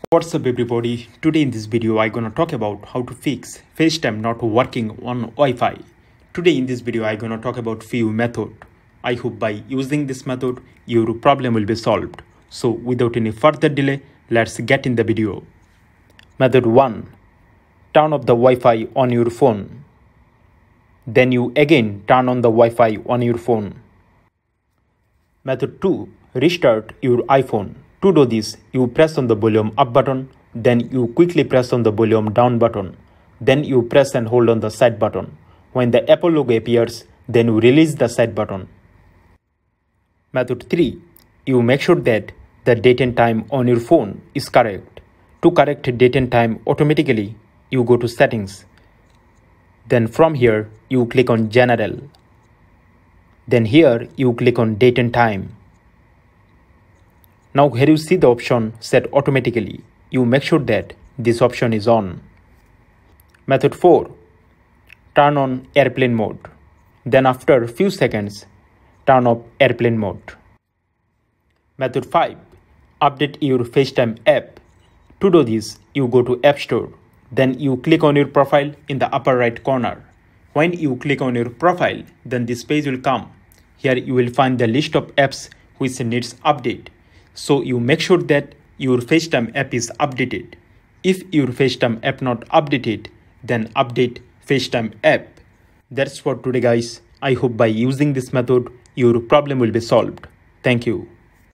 What's up everybody, today in this video I'm gonna talk about how to fix Facetime not working on Wi-Fi. Today in this video I'm gonna talk about few methods. I hope by using this method your problem will be solved. So without any further delay, let's get in the video. Method 1. Turn off the Wi-Fi on your phone. Then you again turn on the Wi-Fi on your phone. Method 2. Restart your iPhone. To do this, you press on the volume up button, then you quickly press on the volume down button. Then you press and hold on the side button. When the Apple logo appears, then you release the side button. Method 3. You make sure that the date and time on your phone is correct. To correct date and time automatically, you go to Settings. Then from here, you click on General. Then here, you click on Date and Time. Now here you see the option Set Automatically. You make sure that this option is on. Method 4. Turn on Airplane Mode. Then after a few seconds, turn off Airplane Mode. Method 5. Update your Facetime app. To do this, you go to App Store. Then you click on your profile in the upper right corner. When you click on your profile, then this page will come. Here you will find the list of apps which needs update. So you make sure that your Facetime app is updated. If your Facetime app not updated, then update Facetime app. That's for today guys. I hope by using this method, your problem will be solved. Thank you.